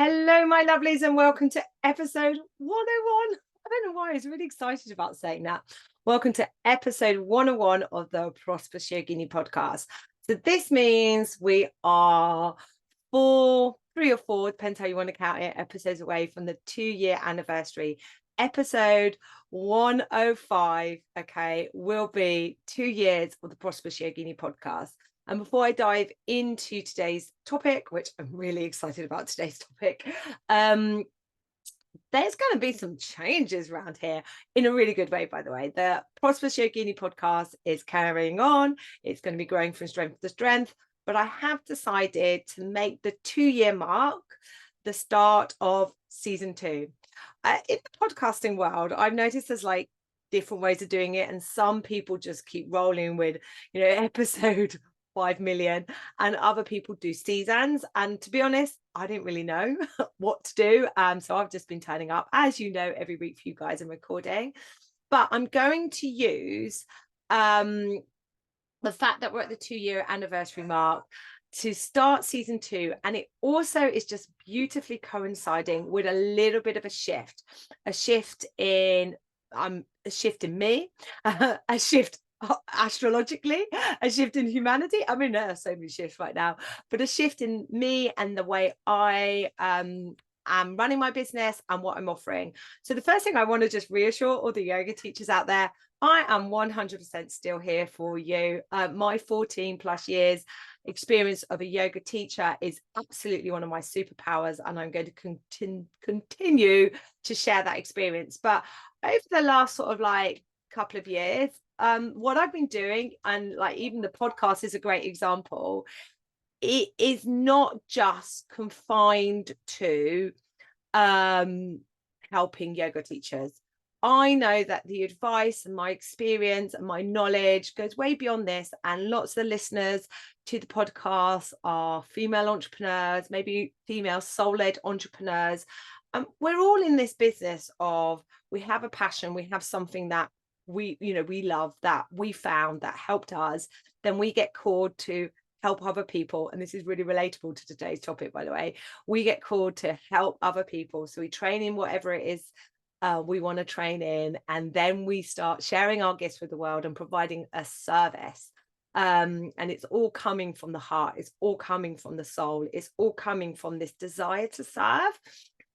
Hello, my lovelies, and welcome to episode 101. I don't know why I was really excited about saying that. Welcome to episode 101 of the Prosperous Yogini Podcast. So this means we are three or four, depends how you want to count it, episodes away from the 2-year anniversary. Episode 105, okay, will be 2 years of the Prosperous Yogini Podcast. And before I dive into today's topic, which I'm really excited about today's topic, there's going to be some changes around here in a really good way, by the way. The Prosperous Yogini Podcast is carrying on. It's going to be growing from strength to strength. But I have decided to make the 2-year mark the start of season 2. In the podcasting world, I've noticed there's like different ways of doing it. And some people just keep rolling with, episode 5 million, and other people do seasons. And to be honest, I didn't really know what to do. So I've just been turning up, as you know, every week for you guys and recording. But I'm going to use the fact that we're at the 2-year anniversary mark to start season 2. And it also is just beautifully coinciding with a little bit of a shift in me, a shift astrologically, a shift in humanity. I mean, there are so many shifts right now, but a shift in me and the way I am running my business and what I'm offering. So the first thing I want to just reassure all the yoga teachers out there, I am 100% still here for you. My 14 plus years experience of a yoga teacher is absolutely one of my superpowers, and I'm going to continue to share that experience. But over the last sort of like couple of years, what I've been doing, and like even the podcast is a great example, it is not just confined to helping yoga teachers. I know that the advice and my experience and my knowledge goes way beyond this, and lots of the listeners to the podcast are female entrepreneurs, maybe female soul-led entrepreneurs. We're all in this business of, we have a passion, we have something that we love, that we found that helped us, then we get called to help other people. And this is really relatable to today's topic, by the way. We get called to help other people, so we train in whatever it is we want to train in, and then we start sharing our gifts with the world and providing a service. And it's all coming from the heart, it's all coming from the soul, it's all coming from this desire to serve.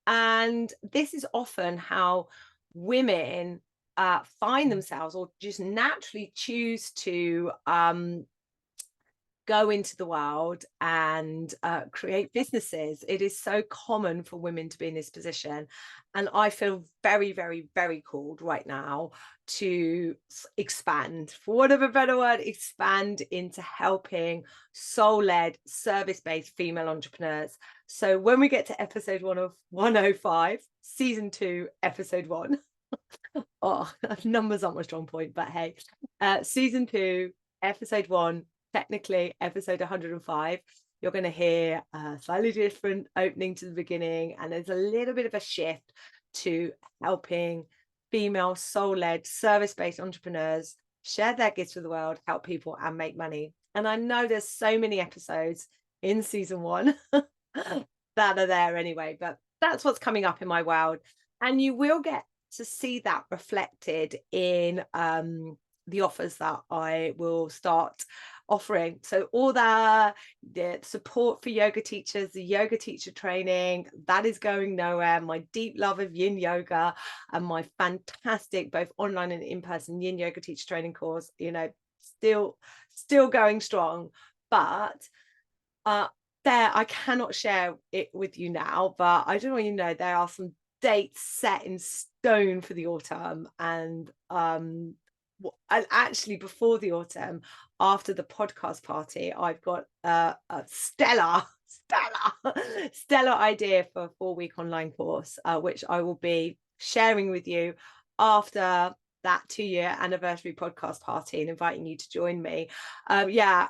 And this is often how women find themselves, or just naturally choose to go into the world and create businesses. It is so common for women to be in this position. And I feel very, very, very called right now to expand, for want of a better word, expand into helping soul-led, service-based female entrepreneurs. So when we get to episode 105, season 2, episode 1, oh, numbers aren't my strong point, but hey, season 2, episode 1, technically episode 105, you're going to hear a slightly different opening to the beginning, and there's a little bit of a shift to helping female soul-led service-based entrepreneurs share their gifts with the world, help people and make money. And I know there's so many episodes in season 1 that are there anyway, but that's what's coming up in my world. And you will get to see that reflected in the offers that I will start offering. So all the support for yoga teachers, the yoga teacher training, that is going nowhere. My deep love of yin yoga and my fantastic both online and in-person yin yoga teacher training course, still going strong. But there, I cannot share it with you now, but I don't know, there are some dates set in stone for the autumn. And actually before the autumn, after the podcast party, I've got a stellar idea for a 4-week online course, which I will be sharing with you after that 2-year anniversary podcast party, and inviting you to join me. I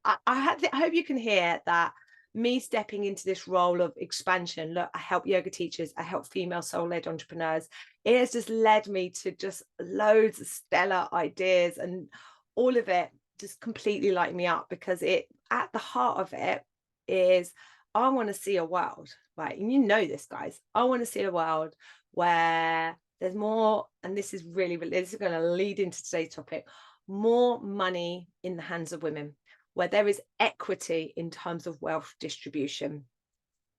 hope you can hear that me stepping into this role of expansion. Look, I help yoga teachers, I help female soul-led entrepreneurs. It has just led me to just loads of stellar ideas, and all of it just completely light me up, because it, at the heart of it, is I want to see a world, right? And you know this, guys. I want to see a world where there's more, and this is this is going to lead into today's topic, more money in the hands of women, where there is equity in terms of wealth distribution.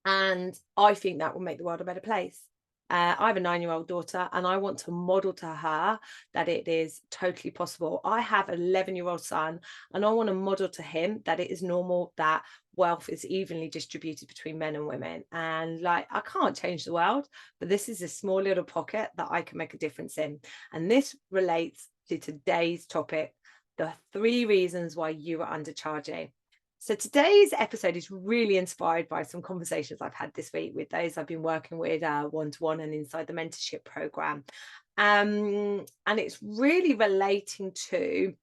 And I think that will make the world a better place. I have a 9-year-old daughter, and I want to model to her that it is totally possible. I have an 11-year-old son, and I want to model to him that it is normal that wealth is evenly distributed between men and women. And like, I can't change the world, but this is a small little pocket that I can make a difference in. And this relates to today's topic, the 3 reasons why you are undercharging. So today's episode is really inspired by some conversations I've had this week with those I've been working with one-to-one and inside the mentorship program. And it's really relating to,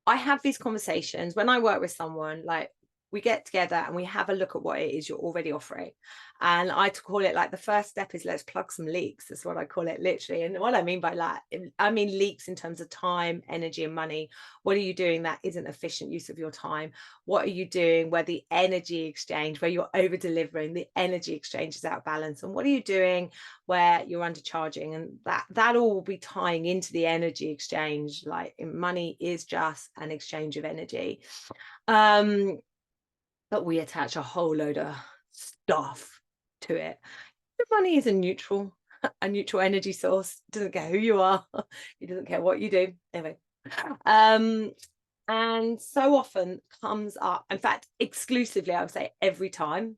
I have these conversations when I work with someone, like we get together and we have a look at what it is you're already offering. And I call it like the first step is let's plug some leaks. That's what I call it, literally. And what I mean by that, I mean leaks in terms of time, energy, and money. What are you doing that isn't efficient use of your time? What are you doing where the energy exchange, where you're over delivering, the energy exchange is out of balance? And what are you doing where you're undercharging? And that all will be tying into the energy exchange. Like money is just an exchange of energy. But we attach a whole load of stuff to it. The money is a neutral energy source. It doesn't care who you are. It doesn't care what you do. Anyway, and so often comes up, in fact, exclusively, I would say every time,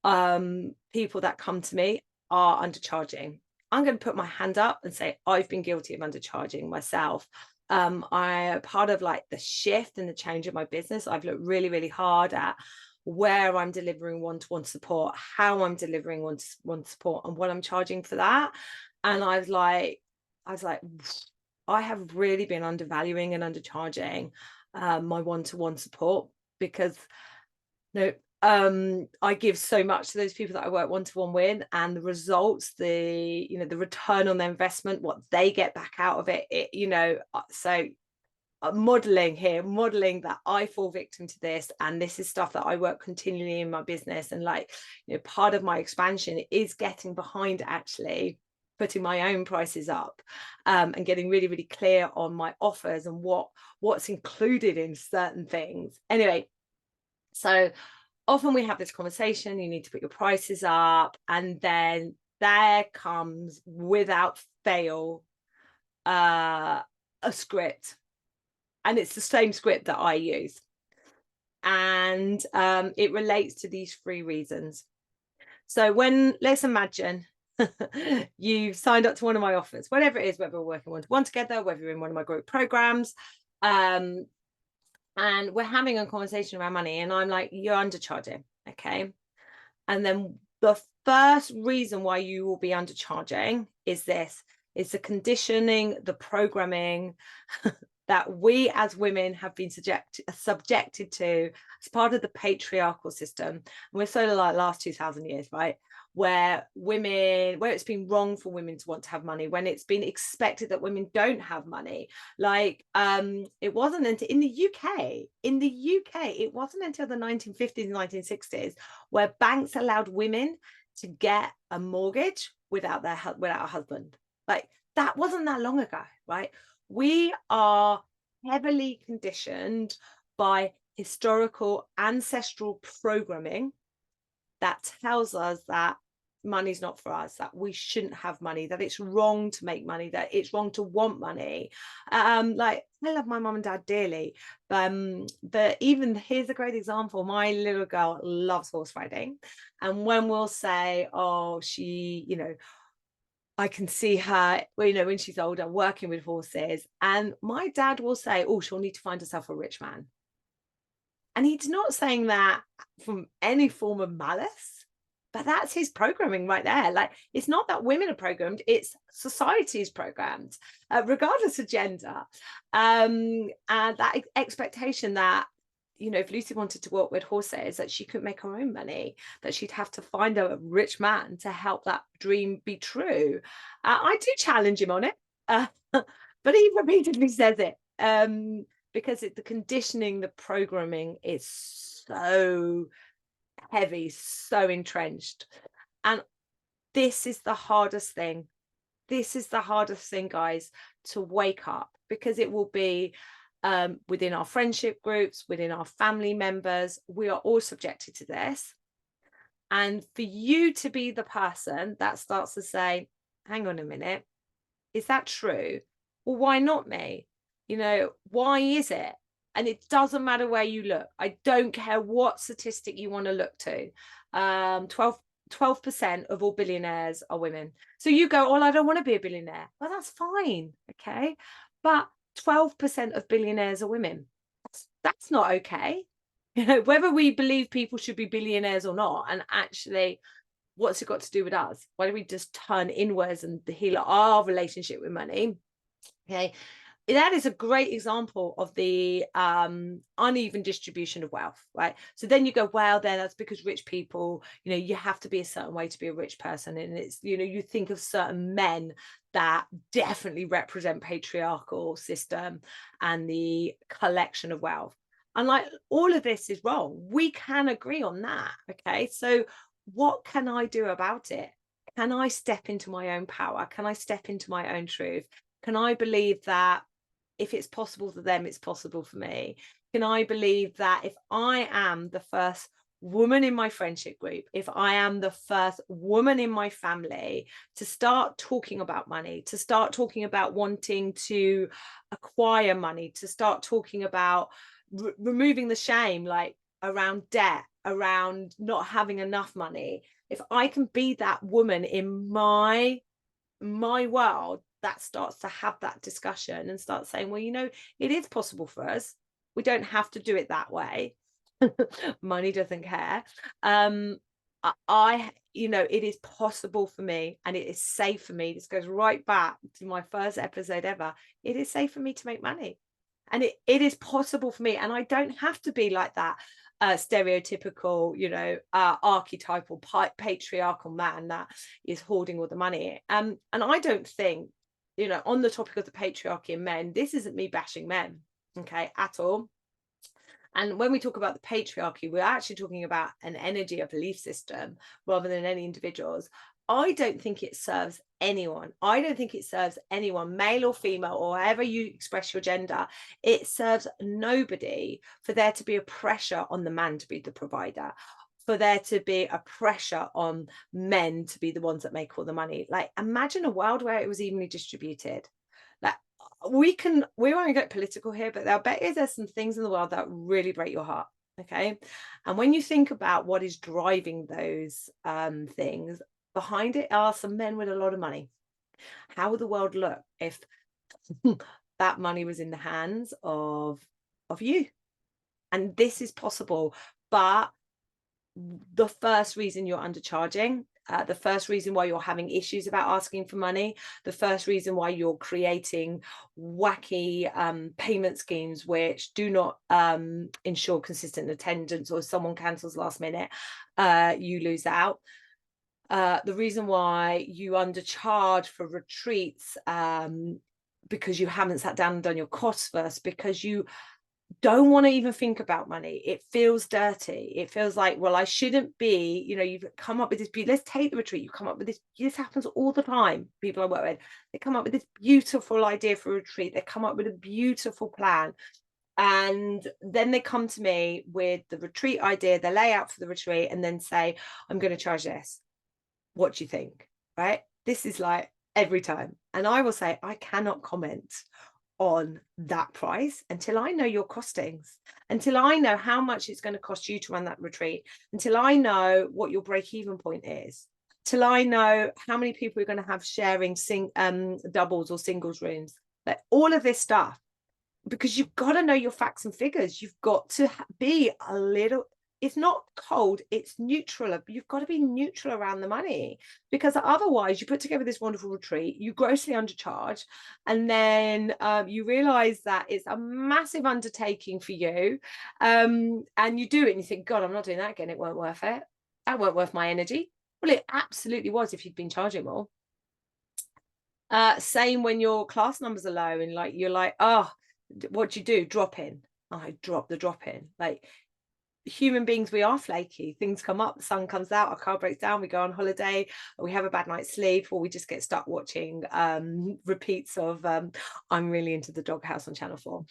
people that come to me are undercharging. I'm going to put my hand up and say I've been guilty of undercharging myself. I part of like the shift and the change of my business. I've looked really, really hard at where I'm delivering one-to-one support, how I'm delivering one-to-one support, and what I'm charging for that. And I was like, I have really been undervaluing and undercharging my one-to-one support because I give so much to those people that I work one-to-one with, and the results, the return on their investment, what they get back out of it, so modeling that I fall victim to this, and this is stuff that I work continually in my business. And part of my expansion is getting behind actually putting my own prices up, and getting really, really clear on my offers and what's included in certain things. Anyway, so often we have this conversation, you need to put your prices up, and then there comes without fail a script, and it's the same script that I use, and it relates to these 3 reasons. So let's imagine you've signed up to one of my offers, whatever it is, whether we're working one-to-one together, whether you're in one of my group programs, and we're having a conversation around money, and I'm like, you're undercharging, okay? And then the first reason why you will be undercharging is the conditioning, the programming that we as women have been subjected to as part of the patriarchal system. And we're sort of like last 2,000 years, right? Where it's been wrong for women to want to have money, when it's been expected that women don't have money. It wasn't until in the UK, it wasn't until the 1950s and 1960s where banks allowed women to get a mortgage without a husband. Like, that wasn't that long ago, right? We are heavily conditioned by historical ancestral programming that tells us that money's not for us, that we shouldn't have money, that it's wrong to make money, that it's wrong to want money. I love my mum and dad dearly, but even here's a great example. My little girl loves horse riding, and when we'll say, oh, she, I can see her, when she's older, working with horses, and my dad will say, oh, she'll need to find herself a rich man. And he's not saying that from any form of malice, but that's his programming right there. Like, it's not that women are programmed, it's society's programmed, regardless of gender. And that expectation that, if Lucy wanted to work with horses, that she couldn't make her own money, that she'd have to find a rich man to help that dream be true. I do challenge him on it, but he repeatedly says it. Because the conditioning, the programming is so heavy, so entrenched. And this is the hardest thing. This is the hardest thing, guys, to wake up, because it will be within our friendship groups, within our family members. We are all subjected to this. And for you to be the person that starts to say, hang on a minute, is that true? Well, why not me? Why is it? And it doesn't matter where you look. I don't care what statistic you want to look to. 12% of all billionaires are women. So you go, well, I don't want to be a billionaire. Well, that's fine. Okay. But 12% of billionaires are women. That's not okay. Whether we believe people should be billionaires or not, and actually, what's it got to do with us? Why don't we just turn inwards and heal our relationship with money? Okay. That is a great example of the uneven distribution of wealth, right? So then you go, well, then that's because rich people, you have to be a certain way to be a rich person. And it's, you think of certain men that definitely represent patriarchal system and the collection of wealth. And like, all of this is wrong. We can agree on that. Okay. So what can I do about it? Can I step into my own power? Can I step into my own truth? Can I believe that if it's possible for them, it's possible for me? Can I believe that if I am the first woman in my friendship group, if I am the first woman in my family to start talking about money, to start talking about wanting to acquire money, to start talking about removing the shame, like around debt, around not having enough money, if I can be that woman in my world that starts to have that discussion and start saying, well, it is possible for us. We don't have to do it that way. Money doesn't care. It is possible for me, and it is safe for me. This goes right back to my first episode ever. It is safe for me to make money, and it is possible for me, and I don't have to be like that stereotypical, archetypal patriarchal man that is hoarding all the money. And I don't think, on the topic of the patriarchy and men, this isn't me bashing men, okay, at all. And when we talk about the patriarchy, we're actually talking about an energy, a belief system, rather than any individuals. I don't think it serves anyone. I don't think it serves anyone, male or female, or however you express your gender. It serves nobody for there to be a pressure on the man to be the provider, for there to be a pressure on men to be the ones that make all the money. Like, imagine a world where it was evenly distributed. Like, we won't get political here, but I'll bet you there's some things in the world that really break your heart. Okay. And when you think about what is driving those things, behind it are some men with a lot of money. How would the world look if that money was in the hands of you? And this is possible. But the first reason you're undercharging, the first reason why you're having issues about asking for money, the first reason why you're creating wacky payment schemes which do not ensure consistent attendance, or if someone cancels last minute, you lose out. The reason why you undercharge for retreats, because you haven't sat down and done your costs first, because you don't want to even think about money. It feels dirty. It feels like, well, I shouldn't be, you've come up with this, let's take the retreat. You come up with this happens all the time. People I work with, they come up with this beautiful idea for a retreat. They come up with a beautiful plan. And then they come to me with the retreat idea, the layout for the retreat, and then say, I'm going to charge this. What do you think? Right? This is like every time. And I will say, I cannot comment on that price until I know your costings, until I know how much it's going to cost you to run that retreat, until I know what your break-even point is, till I know how many people are going to have sharing doubles or singles rooms, like all of this stuff, because you've got to know your facts and figures. You've got to be a little, it's not cold, it's neutral. You've got to be neutral around the money, because otherwise you put together this wonderful retreat, you grossly undercharge, and then you realize that it's a massive undertaking for you, and you do it and you think, God, I'm not doing that again. It weren't worth it. That weren't worth my energy. Well, it absolutely was if you'd been charging more. Same when your class numbers are low and like you're like, oh, what do you do? Drop in. I drop the drop in. Like, human beings, we are flaky. Things come up, the sun comes out, our car breaks down, we go on holiday, or we have a bad night's sleep, or we just get stuck watching repeats of I'm really into the Doghouse on Channel 4.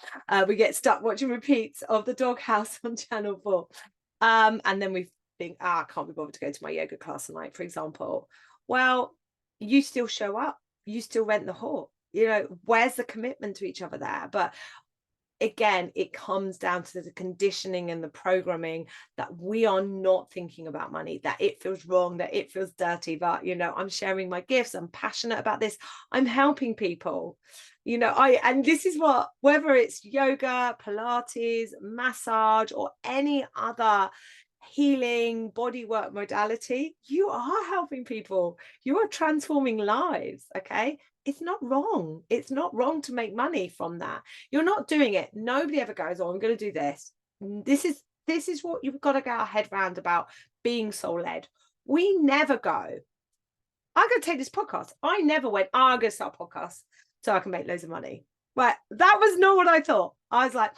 We get stuck watching repeats of the Doghouse on Channel 4. And then we think, I can't be bothered to go to my yoga class tonight, for example. Well, you still show up, you still rent the hall. You know, where's the commitment to each other there? But again, it comes down to the conditioning and the programming that we are not thinking about money, that it feels wrong, that it feels dirty. But, you know, I'm sharing my gifts, I'm passionate about this, I'm helping people, you know, and this is what, whether it's yoga, Pilates, massage, or any other healing bodywork modality, you are helping people, you are transforming lives. Okay, it's not wrong. It's not wrong to make money from that. You're not doing it. Nobody ever goes, oh, I'm going to do this. This is what you've got to get our head round about being soul led. We never go, I'm going to take this podcast. I never went, oh, I'm going to start a podcast so I can make loads of money. Right, that was not what I thought. I was like,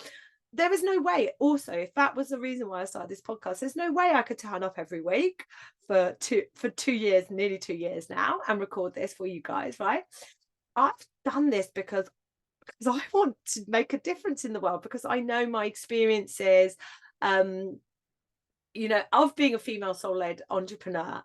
there is no way. Also, if that was the reason why I started this podcast, there's no way I could turn up every week for 2 years, nearly 2 years now, and record this for you guys, right? I've done this because I want to make a difference in the world, because I know my experiences, you know, of being a female soul-led entrepreneur.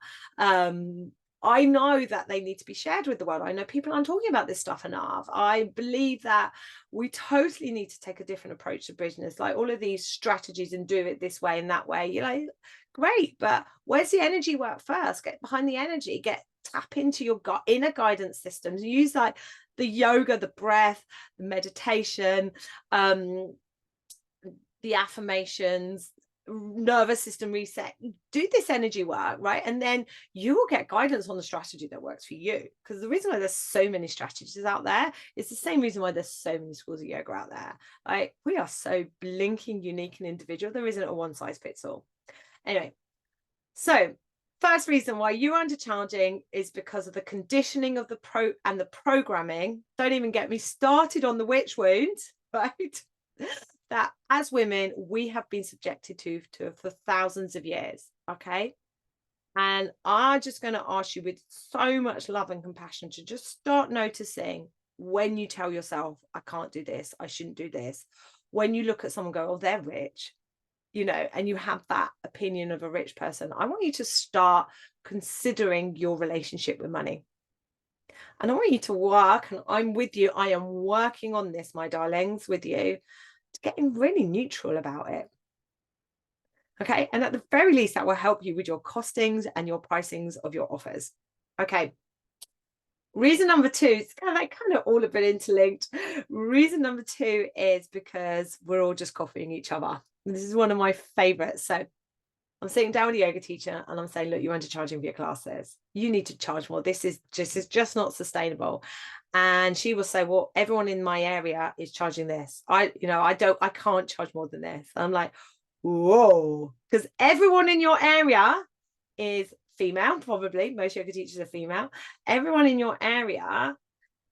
I know that they need to be shared with the world. I know people aren't talking about this stuff enough. I believe that we totally need to take a different approach to business, like all of these strategies, and do it this way and that way. You know, great, but where's the energy work first? Get behind the energy, tap into your inner guidance systems, use like the yoga, the breath, the meditation, the affirmations, nervous system reset. Do this energy work, right? And then you will get guidance on the strategy that works for you. Because the reason why there's so many strategies out there is the same reason why there's so many schools of yoga out there. Like, we are so blinking unique and individual. There isn't a one size fits all. Anyway, so first reason why you're undercharging is because of the conditioning of the programming. Don't even get me started on the witch wound, right? That as women, we have been subjected to for thousands of years. Okay. And I'm just going to ask you with so much love and compassion to just start noticing when you tell yourself, I can't do this, I shouldn't do this. When you look at someone, go, oh, they're rich, you know, and you have that opinion of a rich person, I want you to start considering your relationship with money. And I want you to work, and I'm with you. I am working on this, my darlings, with you, to getting really neutral about it. Okay. And at the very least, that will help you with your costings and your pricings of your offers. Okay. Reason number two, it's kind of all a bit interlinked. Reason number two is because we're all just copying each other. This is one of my favorites. So I'm sitting down with a yoga teacher and I'm saying, look, you're undercharging for your classes. You need to charge more. This is just not sustainable. And she will say, well, everyone in my area is charging this. I can't charge more than this. I'm like, whoa, because everyone in your area is female, probably. Most yoga teachers are female. Everyone in your area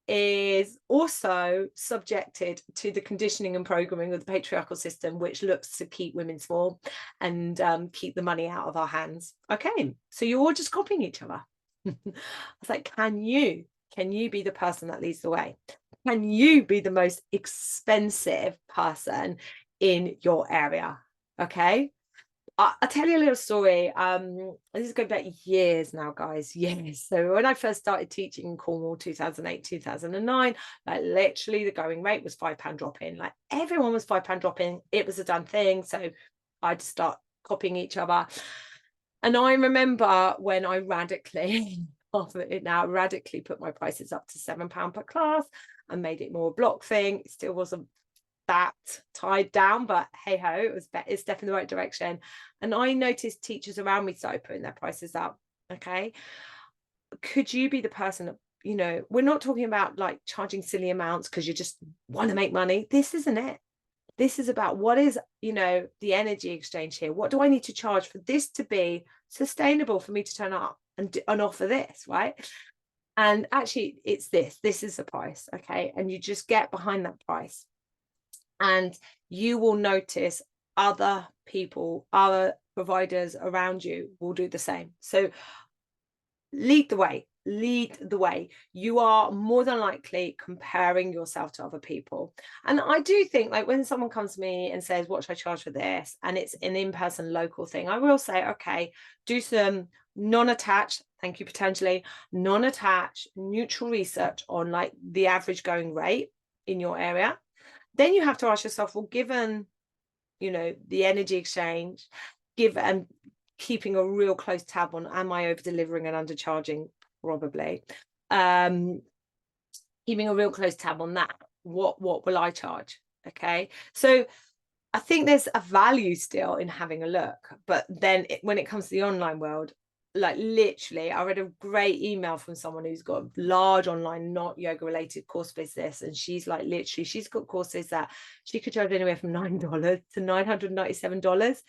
is also subjected to the conditioning and programming of the patriarchal system, which looks to keep women small and keep the money out of our hands. Okay, so you're all just copying each other. I was like, can you be the person that leads the way? Can you be the most expensive person in your area? Okay, I'll tell you a little story. This is going back years now, guys. Years. So when I first started teaching in Cornwall, 2008, 2009, like literally the going rate was £5 drop-in. Like everyone was £5 drop-in. It was a done thing. So I'd start copying each other. And I remember when I radically put my prices up to £7 per class and made it more a block thing. It still wasn't that tied down, but hey ho, it's a step in the right direction. And I noticed teachers around me started putting their prices up. Okay, could you be the person that, you know, we're not talking about like charging silly amounts because you just want to make money. This isn't it. This is about what is, you know, the energy exchange here. What do I need to charge for this to be sustainable for me to turn up and offer this, right? And actually it's this is the price. Okay, and you just get behind that price. And you will notice other people, other providers around you will do the same. So lead the way. You are more than likely comparing yourself to other people. And I do think, like, when someone comes to me and says, what should I charge for this? And it's an in-person local thing, I will say, okay, do some non-attached, thank you, potentially non-attached neutral research on like the average going rate in your area. Then you have to ask yourself, well, given, you know, the energy exchange, keeping a real close tab on, am I over delivering and undercharging? Probably. Keeping a real close tab on that. What will I charge? Okay, so I think there's a value still in having a look, but then when it comes to the online world, like literally, I read a great email from someone who's got a large online, not yoga related course business, and she's like, literally, she's got courses that she could charge anywhere from $9 to $997.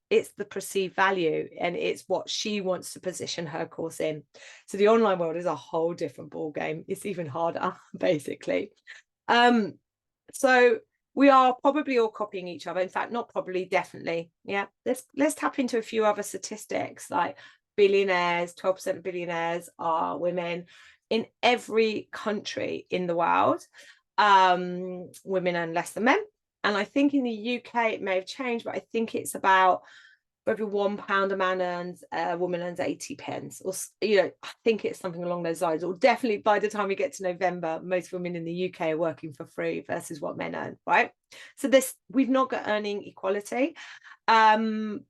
It's the perceived value, and it's what she wants to position her course in. So the online world is a whole different ball game. It's even harder, basically. So we are probably all copying each other. In fact, not probably, definitely. Yeah. Let's tap into a few other statistics, like billionaires. 12% of billionaires are women in every country in the world. Women earn less than men. And I think in the UK it may have changed, but I think it's about, for every £1 a man earns, a woman earns 80 pence, or, you know, I think it's something along those lines. Or definitely by the time we get to November, most women in the UK are working for free versus what men earn, right? So we've not got earning equality. And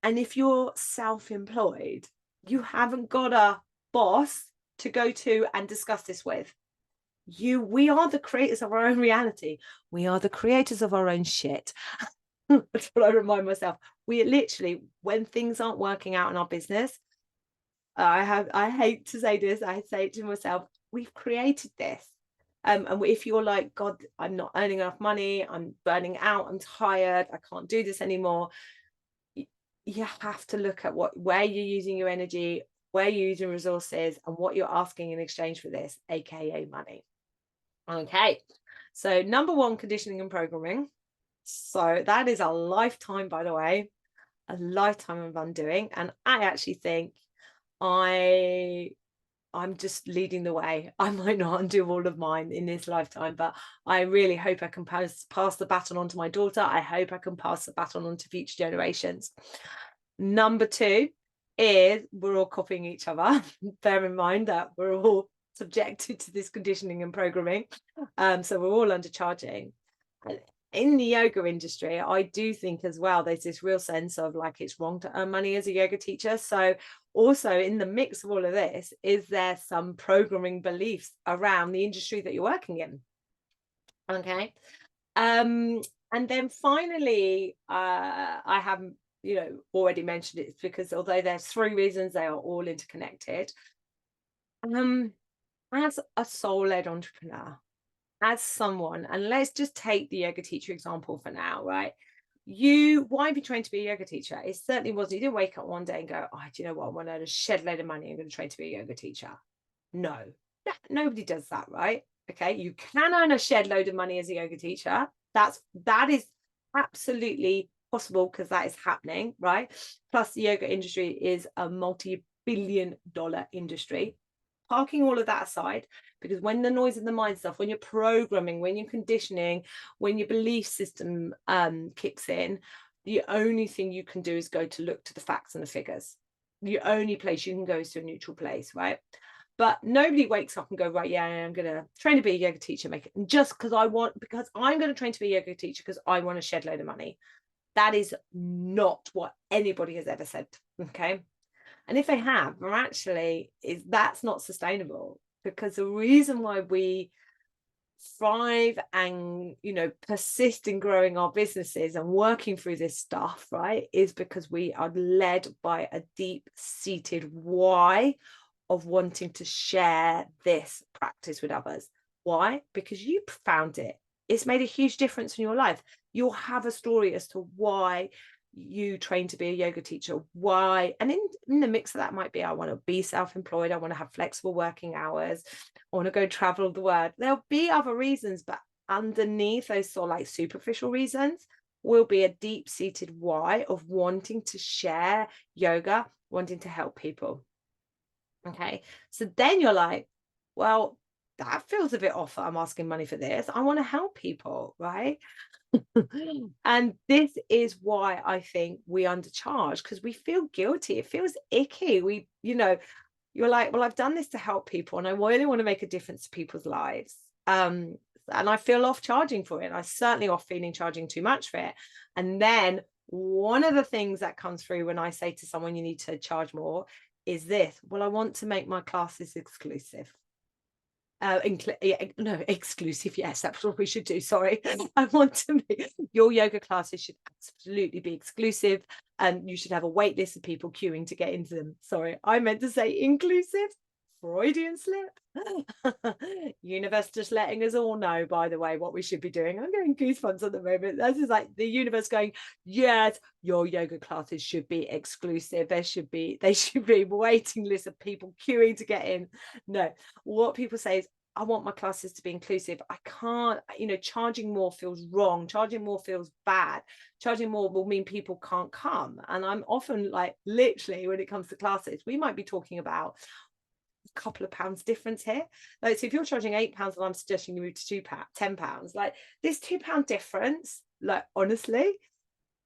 if you're self-employed, you haven't got a boss to go to and discuss this with. We are the creators of our own reality. We are the creators of our own shit. That's what I remind myself. We literally, when things aren't working out in our business, I hate to say this, I say it to myself, we've created this. And if you're like, God, I'm not earning enough money, I'm burning out, I'm tired, I can't do this anymore, you have to look at where you're using your energy, where you're using resources, and what you're asking in exchange for this, aka money. Okay, so number one, conditioning and programming. So that is a lifetime, by the way, a lifetime of undoing. And I actually think I'm just leading the way. I might not undo all of mine in this lifetime, but I really hope I can pass the baton on to my daughter. I hope I can pass the baton on to future generations. Number two is we're all copying each other. Bear in mind that we're all subjected to this conditioning and programming. So we're all undercharging. In the yoga industry, I do think as well, there's this real sense of like, it's wrong to earn money as a yoga teacher. So also in the mix of all of this, is there some programming beliefs around the industry that you're working in? Okay. And then finally, I haven't, you know, already mentioned it, because although there's three reasons, they are all interconnected. As a soul-led entrepreneur, as someone, and let's just take the yoga teacher example for now, right? Why have you trained to be a yoga teacher? It certainly wasn't, you didn't wake up one day and go, oh, do you know what, I want to earn a shed load of money, I'm going to train to be a yoga teacher. No, nobody does that, right? Okay, you can earn a shed load of money as a yoga teacher. That is absolutely possible, because that is happening, right? Plus the yoga industry is a multi-billion-dollar industry. Parking all of that aside, because when the noise in the mind stuff, when you're programming, when you're conditioning, when your belief system kicks in, the only thing you can do is go to look to the facts and the figures. The only place you can go is to a neutral place, right? But nobody wakes up and go, right, yeah, I'm going to train to be a yoga teacher, make it just because I'm going to train to be a yoga teacher because I want a shed load of money. That is not what anybody has ever said, okay? And if they have, that's not sustainable, because the reason why we thrive and, you know, persist in growing our businesses and working through this stuff, right, is because we are led by a deep-seated why of wanting to share this practice with others. Why? Because you found it. It's made a huge difference in your life. You'll have a story as to why you train to be a yoga teacher, why, and in the mix of that might be, I want to be self-employed, I want to have flexible working hours, I want to go travel the world. There'll be other reasons, but underneath those sort of like superficial reasons, will be a deep-seated why of wanting to share yoga, wanting to help people. Okay, so then you're like, well, that feels a bit off that I'm asking money for this. I want to help people, right? And this is why I think we undercharge, because we feel guilty. It feels icky. You're like, well, I've done this to help people and I really want to make a difference to people's lives. And I feel off charging for it. I certainly off feeling charging too much for it. And then one of the things that comes through when I say to someone, you need to charge more, is this: well, I want to make my classes exclusive. Exclusive. Yes, that's what we should do. Sorry. I want to make your yoga classes should absolutely be exclusive, and you should have a wait list of people queuing to get into them. Sorry, I meant to say inclusive. Freudian slip. Universe just letting us all know, by the way, what we should be doing. I'm getting goosebumps at the moment. This is like the universe going, yes, your yoga classes should be exclusive. They should be waiting lists of people queuing to get in. No, what people say is, I want my classes to be inclusive. I can't, charging more feels wrong. Charging more feels bad. Charging more will mean people can't come. And I'm often like, literally, when it comes to classes, we might be talking about a couple of pounds difference here. Like, so if you're charging £8 and I'm suggesting you move to £10, like this £2 difference, like honestly,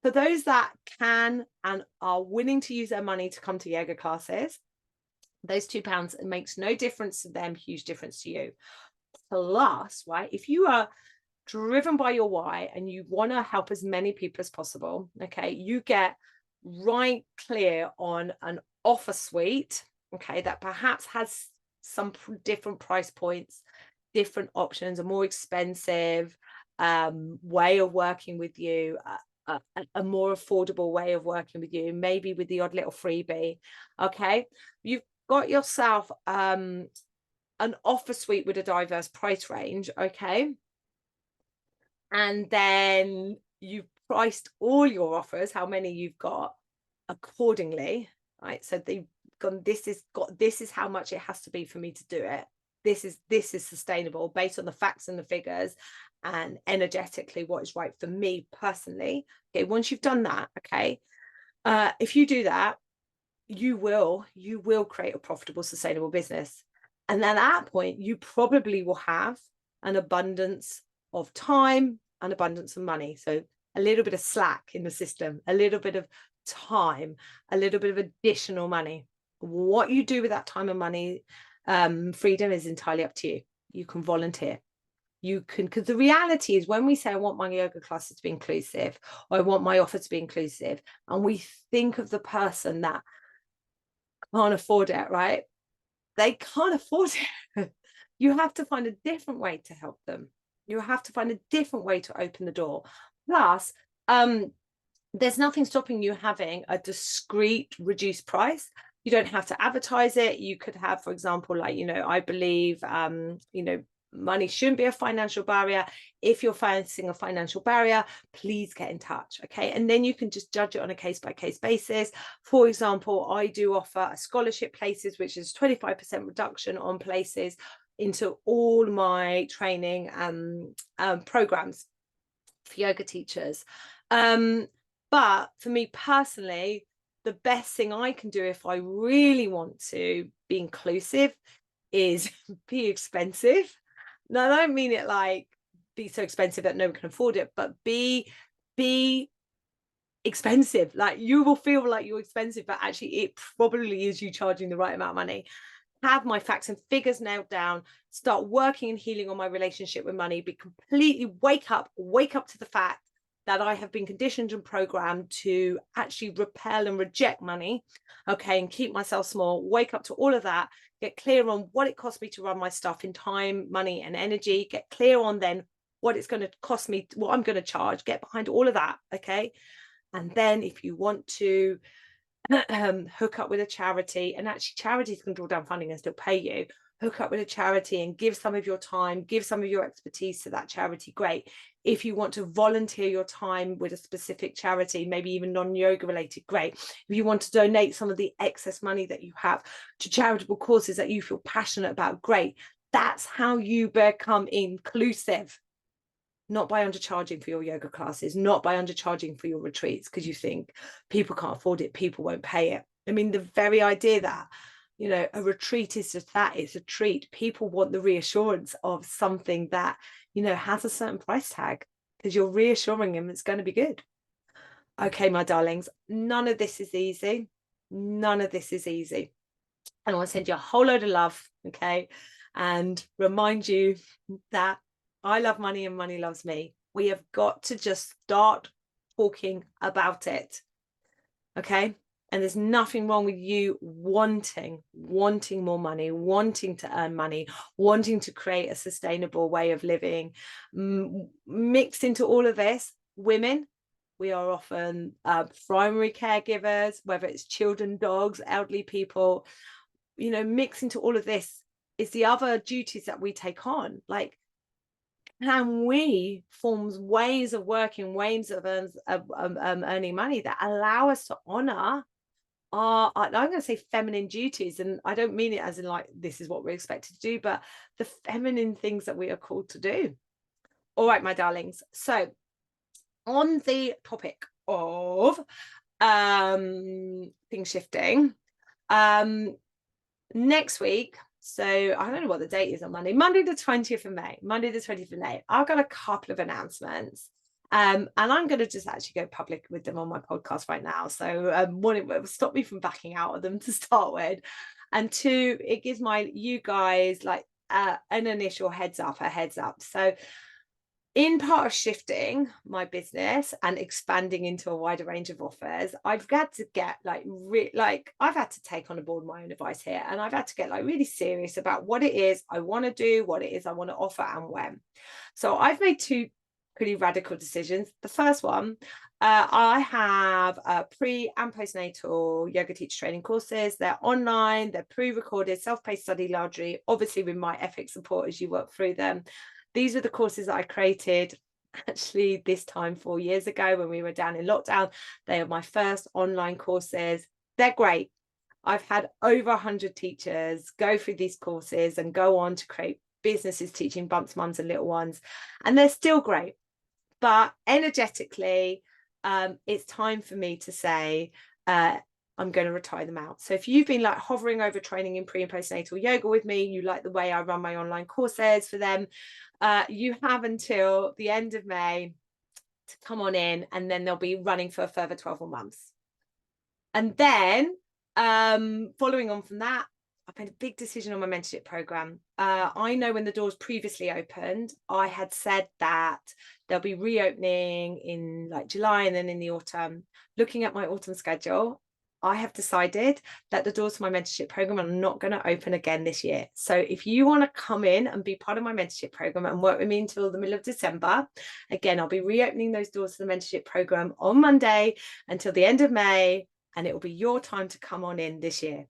for those that can and are willing to use their money to come to yoga classes, those £2, it makes no difference to them, huge difference to you. Plus, right, if you are driven by your why and you want to help as many people as possible, okay, you get right clear on an offer suite, okay, that perhaps has some different price points, different options, a more expensive way of working with you, a more affordable way of working with you, maybe with the odd little freebie. Okay, you've got yourself an offer suite with a diverse price range. Okay, and then you've priced all your offers, how many you've got, accordingly, right? So they've gone, this is how much it has to be for me to do it. This is sustainable based on the facts and the figures and energetically what is right for me personally. Okay, once you've done that, okay, if you do that, you will create a profitable, sustainable business. And at that point, you probably will have an abundance of time, an abundance of money. So a little bit of slack in the system, a little bit of time, a little bit of additional money. What you do with that time and money, freedom, is entirely up to you. You can volunteer. You can, because the reality is, when we say I want my yoga classes to be inclusive, or I want my offer to be inclusive, and we think of the person that can't afford it, right? They can't afford it. You have to find a different way to help them. You have to find a different way to open the door. Plus, there's nothing stopping you having a discrete reduced price. You don't have to advertise it. You could have, for example, like, I believe, money shouldn't be a financial barrier. If you're facing a financial barrier, please get in touch. Okay. And then you can just judge it on a case-by-case basis. For example, I do offer scholarship places, which is 25% reduction on places into all my training programs for yoga teachers. But for me personally, the best thing I can do if I really want to be inclusive is be expensive. Now, I don't mean it like be so expensive that no one can afford it, but be expensive. Like, you will feel like you're expensive, but actually it probably is you charging the right amount of money. Have my facts and figures nailed down, start working and healing on my relationship with money, be completely wake up to the fact that I have been conditioned and programmed to actually repel and reject money, okay, and keep myself small. Wake up to all of that, get clear on what it costs me to run my stuff in time, money, and energy, get clear on then what it's going to cost me, what I'm going to charge, get behind all of that, okay? And then if you want to hook up with a charity, and actually charities can draw down funding and still pay you, hook up with a charity and give some of your time, give some of your expertise to that charity, great. If you want to volunteer your time with a specific charity, maybe even non-yoga related, great. If you want to donate some of the excess money that you have to charitable causes that you feel passionate about, great. That's how you become inclusive. not by undercharging for your yoga classes, not by undercharging for your retreats, because you think people can't afford it, people won't pay it. I mean, the very idea that, you know, a retreat is just that, it's a treat. People want the reassurance of something that, you know, has a certain price tag, because you're reassuring them it's going to be good. Okay, my darlings, none of this is easy. None of this is easy. And I want to send you a whole load of love, okay? And remind you that I love money and money loves me. We have got to just start talking about it, okay? And there's nothing wrong with you wanting more money, wanting to earn money, wanting to create a sustainable way of living. Mixed into all of this, women, we are often primary caregivers, whether it's children, dogs, elderly people, you know, mixed into all of this is the other duties that we take on. Like, can we form ways of working, ways of earning money that allow us to honor our, I'm going to say feminine duties, and I don't mean it as in like this is what we're expected to do, but the feminine things that we are called to do. All right, my darlings. So on the topic of things shifting, next week, so I don't know what the date is on Monday the 20th of May, I've got a couple of announcements. And I'm going to just actually go public with them on my podcast right now. So one, it will stop me from backing out of them to start with. And two, it gives you guys like an initial heads up. So in part of shifting my business and expanding into a wider range of offers, I've got to get I've had to take on board my own advice here, and I've had to get like really serious about what it is I want to do, what it is I want to offer, and when. So I've made two pretty radical decisions. The first one, I have pre and postnatal yoga teacher training courses. They're online, they're pre-recorded, self-paced study largely, obviously with my epic support as you work through them. These are the courses that I created actually this time 4 years ago when we were down in lockdown. They are my first online courses. They're great. I've had over 100 teachers go through these courses and go on to create businesses teaching bumps, mums and little ones. And they're still great. But energetically, it's time for me to say, I'm going to retire them out. So if you've been like hovering over training in pre and postnatal yoga with me, you like the way I run my online courses for them, you have until the end of May to come on in, and then they'll be running for a further 12 more months. And then following on from that, I've made a big decision on my mentorship program. I know when the doors previously opened, I had said that they'll be reopening in like July and then in the autumn. Looking at my autumn schedule, I have decided that the doors to my mentorship program are not going to open again this year. So if you want to come in and be part of my mentorship program and work with me until the middle of December, again, I'll be reopening those doors to the mentorship program on Monday until the end of May, and it will be your time to come on in this year.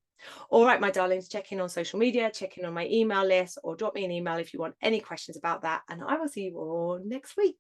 All right, my darlings, check in on social media, check in on my email list, or drop me an email if you want any questions about that. And I will see you all next week.